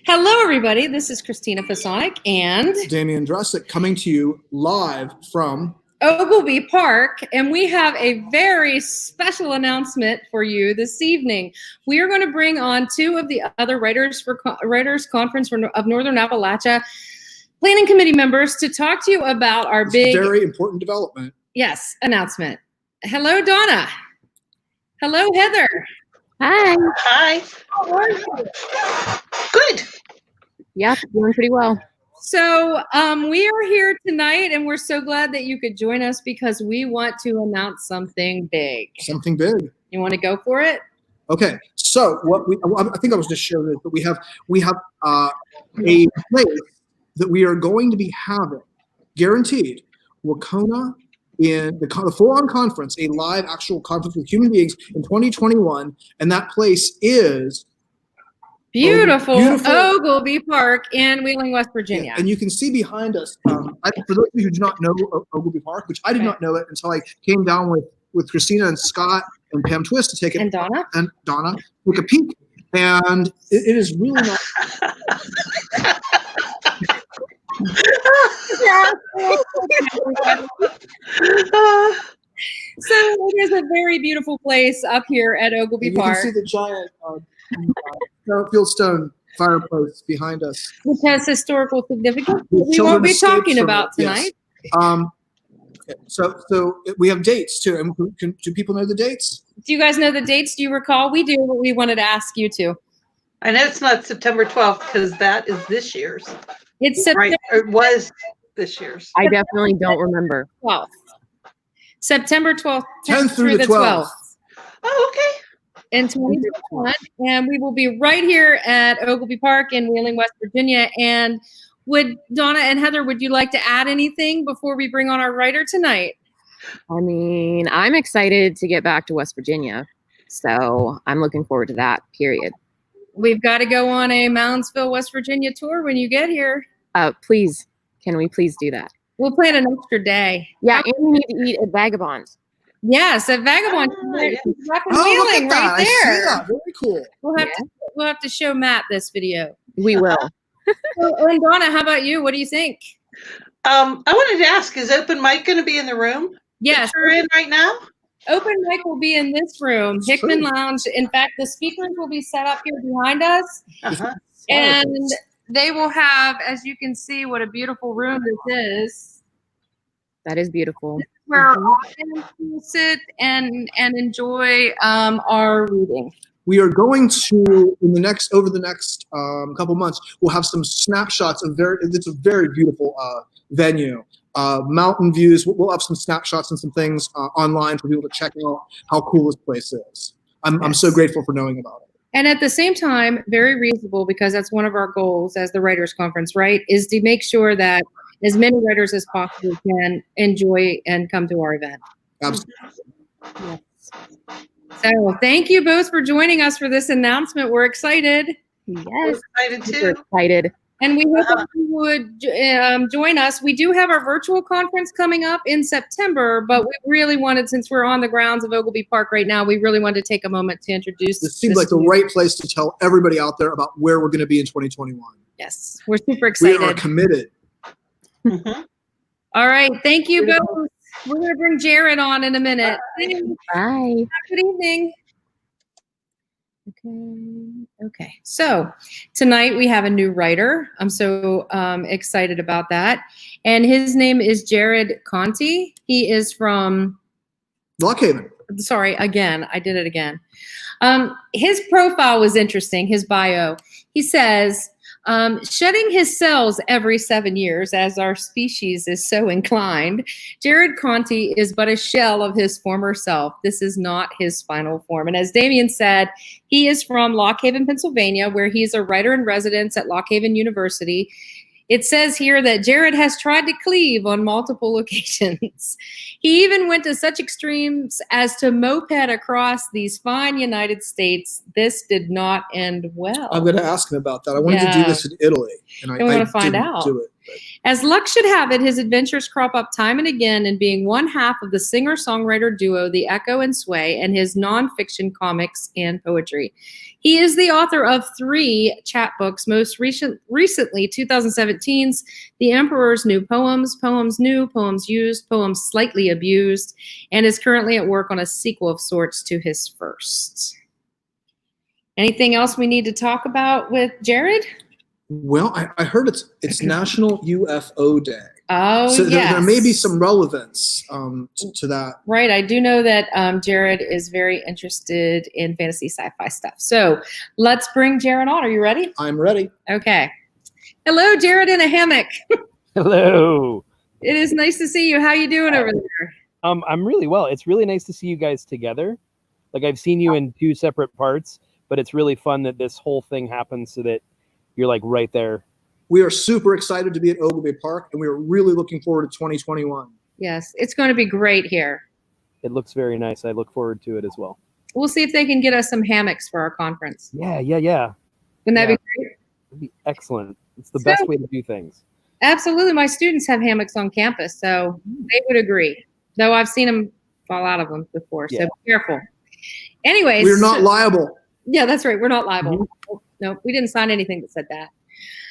Hello, everybody. This is Christina Fasonic and Damian Dressick coming to you live from Ogilvy Park, and we have a very special announcement for you this evening. We are going to bring on two of the other Writers Conference of Northern Appalachia Planning Committee members to talk to you about our very important development. Yes, announcement. Hello, Donna. Hello, Heather. Hi. Hi. How are you? Good. Yeah, doing pretty well. So we are here tonight, and we're so glad that you could join us because we want to announce something big. Something big. You want to go for it? Okay. So I think I was just showing this, but we have a place that we are going to be having, guaranteed, WCONA in the full-on conference, a live actual conference with human beings in 2021, and that place is beautiful Ogilvy Park in Wheeling, West Virginia. Yeah, and you can see behind us, for those of you who do not know Ogilvy Park, which I did not know it until I came down with Christina and Scott and Pam Twist to take it. And Donna. Take a peek. And it is really not. So it is a very beautiful place up here at Ogilvy Park. You can see the giant fieldstone fireplace behind us, which has historical significance that we won't be talking about tonight. Yes. So we have dates too. And do people know the dates? Do you guys know the dates? Do you recall? We do, but we wanted to ask you to. I know it's not September 12th because that is this year's. It's September. Right. Or it was this year's. I definitely don't remember. 12th. September 12th 10th through the 12th. Oh, okay. In 2021, and we will be right here at Ogilvy Park in Wheeling, West Virginia. And would Donna and Heather, would you like to add anything before we bring on our writer tonight? I mean, I'm excited to get back to West Virginia, so I'm looking forward to that, period. We've got to go on a Moundsville, West Virginia tour when you get here. Please, can we please do that? We'll plan an extra day. Yeah, and we need to eat at Vagabond. Yes, at Vagabond. Wheeling, right there. I see that. Very cool. We'll have to show Matt this video. We will. And Donna, how about you? What do you think? I wanted to ask, is open mic going to be in the room? Yes. We're in right now? Open mic will be in this room, Hickman Lounge. In fact, the speakers will be set up here behind us. Uh-huh. And they will have, as you can see, what a beautiful room this is. That is beautiful. Where our audience will sit and enjoy our reading. We are going to over the next couple months. We'll have some snapshots of it's a very beautiful venue. Mountain views. We'll have some snapshots and some things online for people to check out how cool this place is. I'm so grateful for knowing about it. And at the same time, very reasonable, because that's one of our goals as the Writers Conference, right, is to make sure that as many writers as possible can enjoy and come to our event. Absolutely. Yes. So thank you both for joining us for this announcement. We're excited. Yes. We're excited too. We're excited. And we hope that you would join us. We do have our virtual conference coming up in September, but we really wanted, since we're on the grounds of Ogilvy Park right now, we really wanted to take a moment to introduce. This seems like the right place to tell everybody out there about where we're going to be in 2021. Yes, we're super excited. We are committed. Mm-hmm. All right, thank you both. We're going to bring Jared on in a minute. Bye. Good evening. Okay. So tonight we have a new writer. I'm so excited about that. And his name is Jared Conti. He is from Lockhaven. Sorry, again, I did it again. His profile was interesting, his bio. He says, shedding his cells every 7 years, as our species is so inclined, Jared Conti is but a shell of his former self. This is not his final form. And as Damian said, he is from Lockhaven, Pennsylvania, where he's a writer in residence at Lockhaven University. It says here that Jared has tried to cleave on multiple occasions. He even went to such extremes as to moped across these fine United States. This did not end well. I'm going to ask him about that. I wanted to do this in Italy, and I want to find didn't out. do it. As luck should have it, his adventures crop up time and again in being one half of the singer-songwriter duo The Echo and Sway and his nonfiction comics and poetry. He is the author of 3 chapbooks, most recently 2017's The Emperor's New Poems, Poems New, Poems Used, Poems Slightly Abused, and is currently at work on a sequel of sorts to his first. Anything else we need to talk about with Jared? Well, I heard it's National UFO Day. Oh, so yes. there may be some relevance to that. Right. I do know that Jared is very interested in fantasy sci-fi stuff. So let's bring Jared on. Are you ready? I'm ready. Okay. Hello, Jared in a hammock. Hello. It is nice to see you. How you doing over there? I'm really well. It's really nice to see you guys together. Like, I've seen you in 2 separate parts, but it's really fun that this whole thing happens so that you're like right there. We are super excited to be at Ogilvy Park, and we are really looking forward to 2021. Yes, it's going to be great here. It looks very nice. I look forward to it as well. We'll see if they can get us some hammocks for our conference. Yeah. Wouldn't that be great? It'd be excellent. It's the best way to do things. Absolutely. My students have hammocks on campus, so they would agree. Though I've seen them fall out of them before, so be careful. Anyways. We're not liable. Yeah, that's right. We're not liable. No, we didn't sign anything that said that.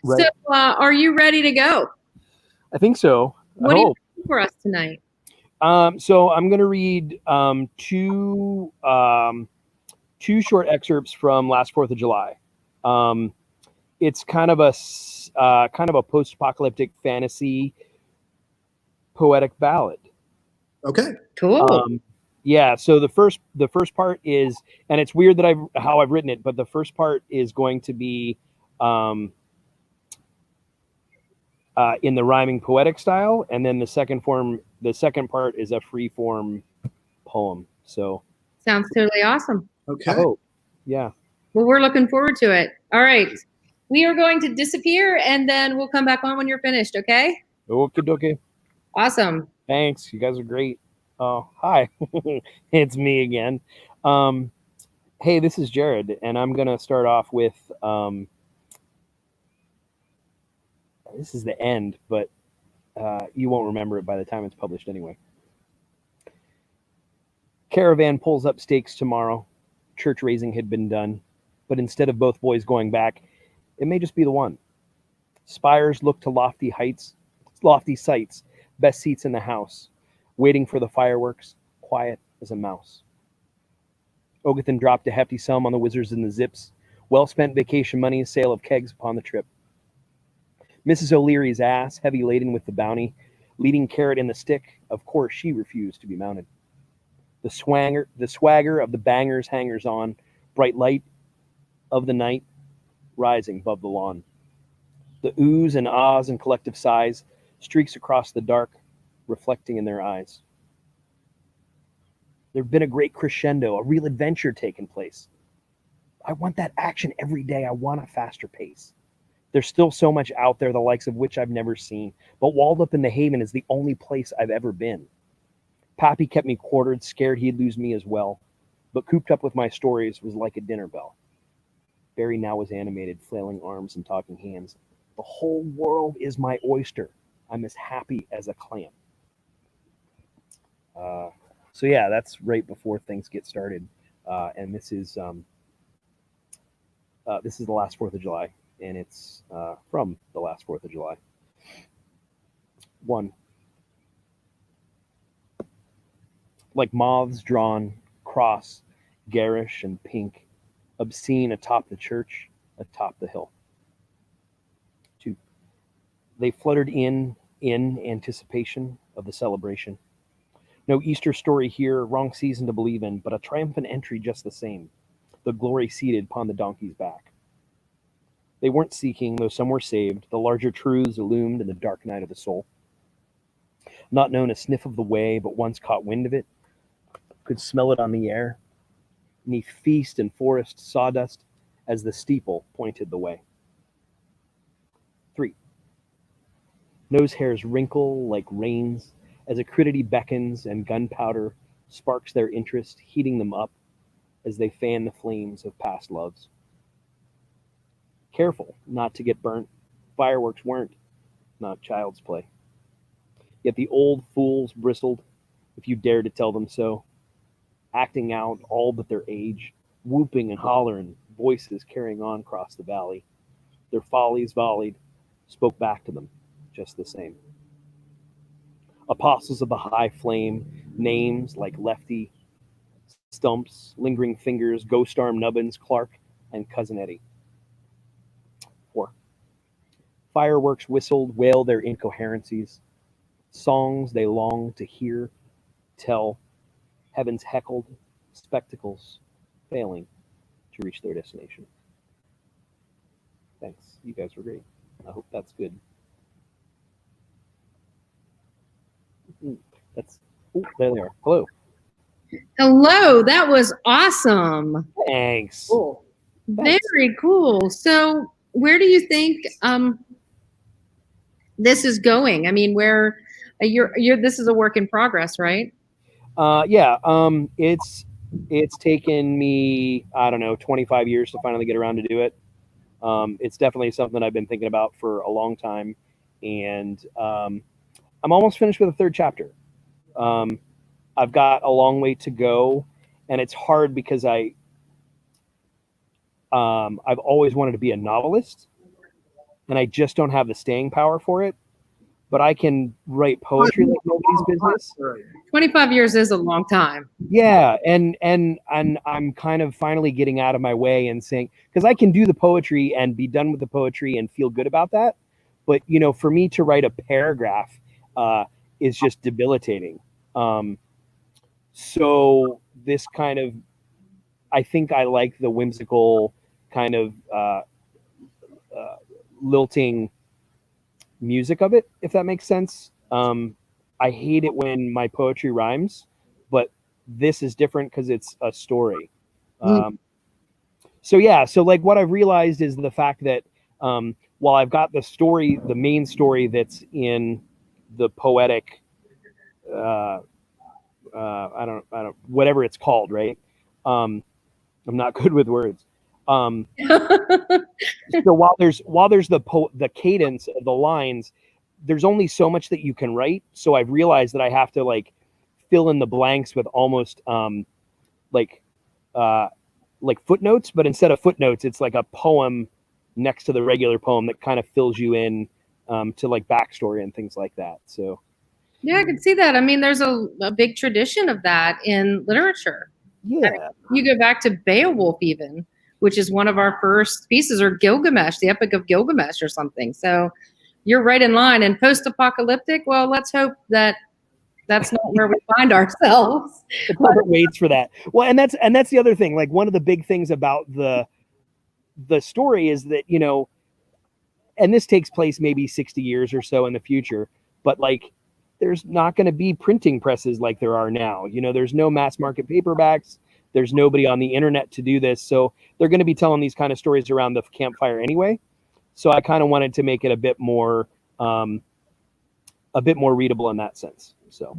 Right. So are you ready to go? I think so. What do you have for us tonight? So I'm going to read 2 short excerpts from last 4th of July. It's kind of a post-apocalyptic fantasy poetic ballad. Okay. Cool. Yeah. So the first part is, and it's weird that how I've written it, but the first part is going to be in the rhyming poetic style, and then the second part is a free form poem. So sounds totally awesome. Okay. Oh, yeah. Well, we're looking forward to it. All right. We are going to disappear, and then we'll come back on when you're finished, okay? Okay. Awesome. Thanks. You guys are great. Oh, hi. It's me again. Hey, this is Jared, and I'm going to start off with, this is the end, but you won't remember it by the time it's published anyway. Caravan pulls up stakes tomorrow. Church raising had been done, but instead of both boys going back, it may just be the one. Spires look to lofty sights, best seats in the house, waiting for the fireworks, quiet as a mouse. Ogathan dropped a hefty sum on the Wizards and the Zips, well-spent vacation money, sale of kegs upon the trip. Mrs. O'Leary's ass, heavy laden with the bounty, leading carrot in the stick, of course she refused to be mounted. The swagger of the bangers hangers on, bright light of the night, rising above the lawn. The oohs and ahs and collective sighs, streaks across the dark, reflecting in their eyes. There'd been a great crescendo, a real adventure taking place. I want that action every day. I want a faster pace. There's still so much out there, the likes of which I've never seen, but walled up in the Haven is the only place I've ever been. Pappy kept me quartered, scared he'd lose me as well, but cooped up with my stories was like a dinner bell. Barry now was animated, flailing arms and talking hands. The whole world is my oyster. I'm as happy as a clam. So yeah, that's right before things get started, and this is the last 4th of July, and it's from the last 4th of July. 1. Like moths drawn, cross, garish and pink, obscene atop the church, atop the hill. 2. They fluttered in anticipation of the celebration. No Easter story here, wrong season to believe in, but a triumphant entry just the same. The glory seated upon the donkey's back. They weren't seeking, though some were saved, the larger truths illumined in the dark night of the soul. Not known a sniff of the way, but once caught wind of it, could smell it on the air, 'neath feast and forest sawdust, as the steeple pointed the way. 3. Nose hairs wrinkle like rains, as acridity beckons and gunpowder sparks their interest, heating them up as they fan the flames of past loves. Careful not to get burnt, fireworks weren't. not child's play. Yet the old fools bristled, if you dared to tell them so, acting out all but their age, whooping and hollering, voices carrying on across the valley. Their follies volleyed, spoke back to them just the same. Apostles of the high flame, names like Lefty, Stumps, Lingering Fingers, Ghost Arm Nubbins, Clark, and Cousin Eddie. 4. Fireworks whistled, wail their incoherencies. Songs they long to hear, tell. Heavens heckled, spectacles failing to reach their destination. Thanks. You guys were great. I hope that's good. That's there they are. Hello. Hello, that was awesome. Thanks. Cool. Very cool. So, where do you think this is going? I mean, where you're this is a work in progress, right? Yeah. It's taken me, I don't know, 25 years to finally get around to do it. It's definitely something I've been thinking about for a long time, and I'm almost finished with the 3rd chapter. I've got a long way to go, and it's hard because I've always wanted to be a novelist, and I just don't have the staying power for it. But I can write poetry like nobody's business. 25 years is a long time. Yeah, and I'm kind of finally getting out of my way and saying, because I can do the poetry and be done with the poetry and feel good about that. But for me to write a paragraph is just debilitating. So this kind of, I think I like the whimsical kind of lilting music of it, if that makes sense. I hate it when my poetry rhymes, but this is different because it's a story. So like what I've realized is the fact that while I've got the story, the main story that's in the poetic I don't whatever it's called, right? I'm not good with words. So while there's the cadence of the lines, there's only so much that you can write. So I've realized that I have to like fill in the blanks with almost like footnotes, but instead of footnotes, it's like a poem next to the regular poem that kind of fills you in to like backstory and things like that. So yeah, I can see that. I mean, there's a big tradition of that in literature. yeah, I mean, you go back to Beowulf even, which is one of our first pieces, or Gilgamesh, the Epic of Gilgamesh or something. So you're right in line. And post-apocalyptic, well, let's hope that that's not where we find ourselves. The public waits for that. Well, and that's the other thing. Like one of the big things about the story is that, and this takes place maybe 60 years or so in the future, but like there's not going to be printing presses like there are now. There's no mass market paperbacks. There's nobody on the internet to do this. So they're going to be telling these kind of stories around the campfire anyway. So I kind of wanted to make it a bit more readable in that sense. So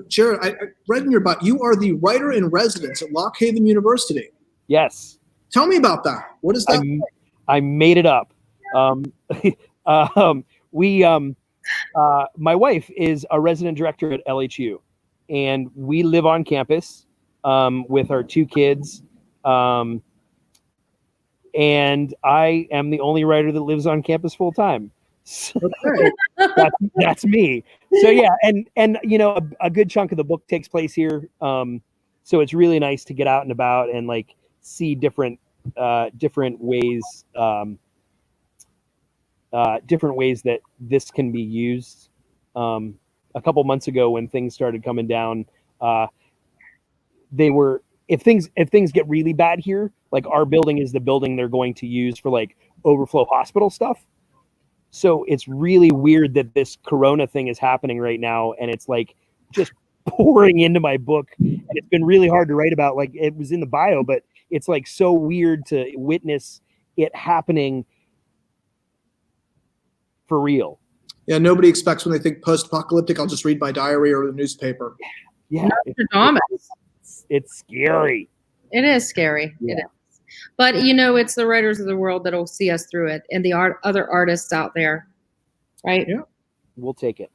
Jared, I read in your bio, you are the writer in residence at Lock Haven University. Yes. Tell me about that. What is that? I made it up. My wife is a resident director at LHU, and we live on campus with our 2 kids. And I am the only writer that lives on campus full time. So Okay. that's me. So yeah, and a good chunk of the book takes place here. So it's really nice to get out and about and like see different ways that this can be used. A couple months ago when things started coming down, if things get really bad here, like our building is the building they're going to use for like overflow hospital stuff. So it's really weird that this corona thing is happening right now, and it's like just pouring into my book, and it's been really hard to write about. Like it was in the bio, but it's like so weird to witness it happening for real. Yeah, nobody expects when they think post-apocalyptic, I'll just read my diary or the newspaper. Yeah, it's scary. It is scary. Yeah. It is. But it's the writers of the world that'll see us through it, and the other artists out there. Right. Yeah. We'll take it.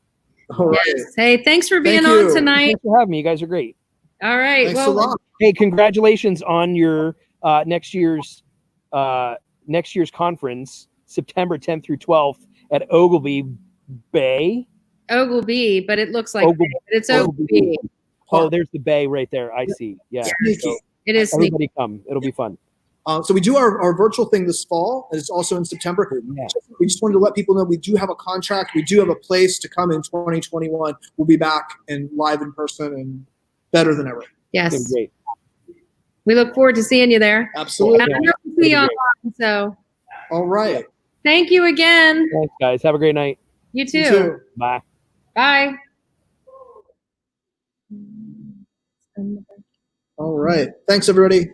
All right. Yes. Hey, thanks for being Thank on you. tonight. Thanks for having me. You guys are great. All right. Thanks a lot. Hey, congratulations on your next year's conference, September 10th through 12th at Ogilvy Bay. Ogilvy, but it looks like Ogilvy. it's Ogilvy. Oh, there's the bay right there. I see. Yeah. Sneaky. So It is sneaky. everybody come. It'll be fun. So we do our virtual thing this fall, and it's also in September. Yeah. We just wanted to let people know we do have a contract. We do have a place to come in 2021. We'll be back and live in person and better than ever. Yes. It's been great. We look forward to seeing you there. Absolutely. And I know we'll see you online, so All right. thank you again. Thanks, guys. Have a great night. You too. You too. Bye. Bye. All right. Thanks, everybody.